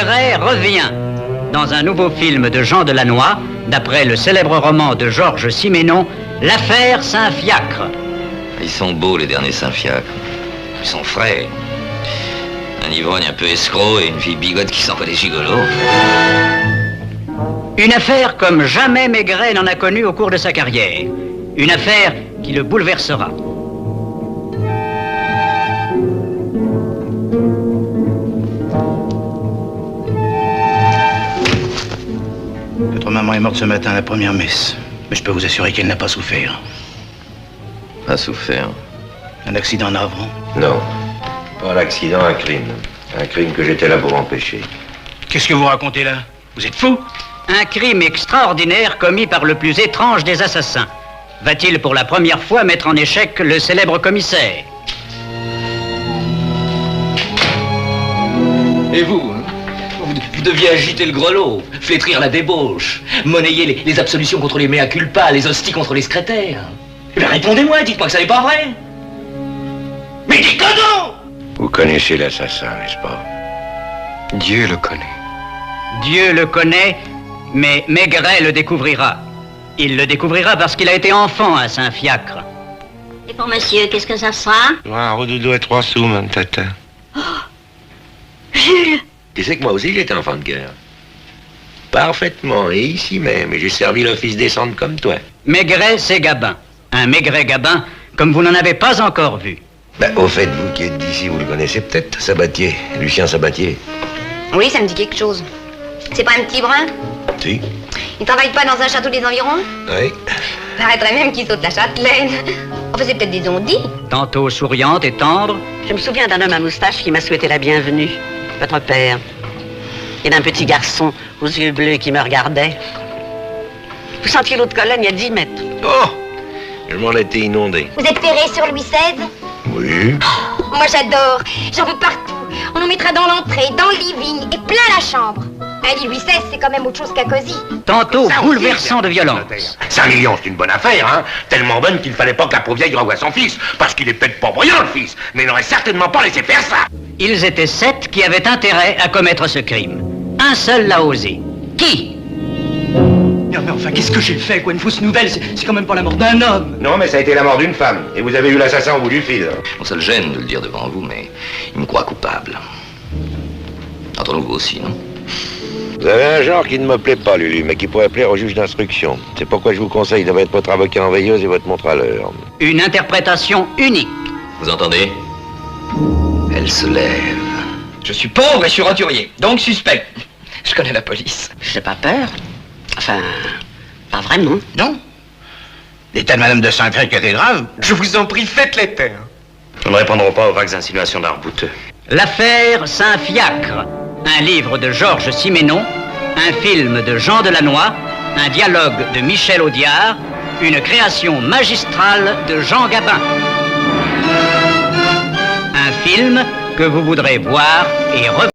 Maigret revient dans un nouveau film de Jean Delannoy, d'après le célèbre roman de Georges Simenon, L'affaire Saint-Fiacre. Ils sont beaux, les derniers Saint-Fiacre. Ils sont frais. Un ivrogne un peu escroc et une fille bigote qui s'envoie des gigolos. Une affaire comme jamais Maigret n'en a connu au cours de sa carrière. Une affaire qui le bouleversera. Votre maman est morte ce matin à la première messe. Mais je peux vous assurer qu'elle n'a pas souffert. Pas souffert? Un accident navrant? Non. Pas un accident, un crime. Un crime que j'étais là pour empêcher. Qu'est-ce que vous racontez là? Vous êtes fou? Un crime extraordinaire commis par le plus étrange des assassins. Va-t-il pour la première fois mettre en échec le célèbre commissaire? Et vous, hein? Vous deviez agiter le grelot, flétrir la débauche, monnayer les absolutions contre les mea culpa, les hosties contre les secrétaires. Eh bien, répondez-moi, dites-moi que ça n'est pas vrai. Mais dites-le donc! Vous connaissez l'assassin, n'est-ce pas? Dieu le connaît. Dieu le connaît, mais Maigret le découvrira. Il le découvrira parce qu'il a été enfant à Saint-Fiacre. Et pour monsieur, qu'est-ce que ça sera? Un redoudou et 3 sous, même, tata. Jules! Tu sais que moi aussi j'étais enfant de cœur. Parfaitement, et ici même, et j'ai servi l'office descendre comme toi. Maigret, c'est Gabin. Un Maigret Gabin, comme vous n'en avez pas encore vu. Ben, au fait, vous qui êtes d'ici, vous le connaissez peut-être, Sabatier, Lucien Sabatier. Oui, ça me dit quelque chose. C'est pas un petit brun? Si. Il travaille pas dans un château des environs? Oui. Paraîtrait même qu'il saute la châtelaine. Enfin, c'est peut-être des ondits. Tantôt souriante et tendre. Je me souviens d'un homme à moustache qui m'a souhaité la bienvenue. Votre père. Et d'un petit garçon aux yeux bleus qui me regardait. Vous sentiez l'eau de Cologne il y a 10 mètres. Oh! Je m'en étais inondé. Vous êtes ferré sur Louis XVI? Oui. Moi, j'adore. J'en veux partout. On en mettra dans l'entrée, dans le living et plein la chambre. Un lit Louis XVI, c'est quand même autre chose qu'un cosy. Tantôt bouleversant de violence. 5 millions, c'est une bonne affaire, hein? Tellement bonne qu'il fallait pas que la pauvre vieille revoie son fils. Parce qu'il est peut-être pas brillant, le fils. Mais il n'aurait certainement pas laissé faire ça. Ils étaient 7 qui avaient intérêt à commettre ce crime. Un seul l'a osé. Qui? Non mais enfin, qu'est-ce que j'ai fait, quoi? Une fausse nouvelle, c'est quand même pas la mort d'un homme. Non, mais ça a été la mort d'une femme. Et vous avez eu l'assassin au bout du fil. Bon, ça le gêne de le dire devant vous, mais il me croit coupable. Entre nous, vous aussi, non? Vous avez un genre qui ne me plaît pas, Lulu, mais qui pourrait plaire au juge d'instruction. C'est pourquoi je vous conseille de mettre votre avocat en veilleuse et votre montre à l'heure. Une interprétation unique. Vous entendez? Elle se lève. Je suis pauvre et je suis roturier, donc suspect. Je connais la police. J'ai pas peur. Enfin, pas vraiment. Non. L'état de Madame de Saint-Crèque était grave. Je vous en prie, faites les taire. Nous ne répondrons pas aux vagues insinuations d'Arbouteux. L'affaire Saint-Fiacre. Un livre de Georges Simenon. Un film de Jean Delannoy. Un dialogue de Michel Audiard. Une création magistrale de Jean Gabin. Un film que vous voudrez voir et revoir.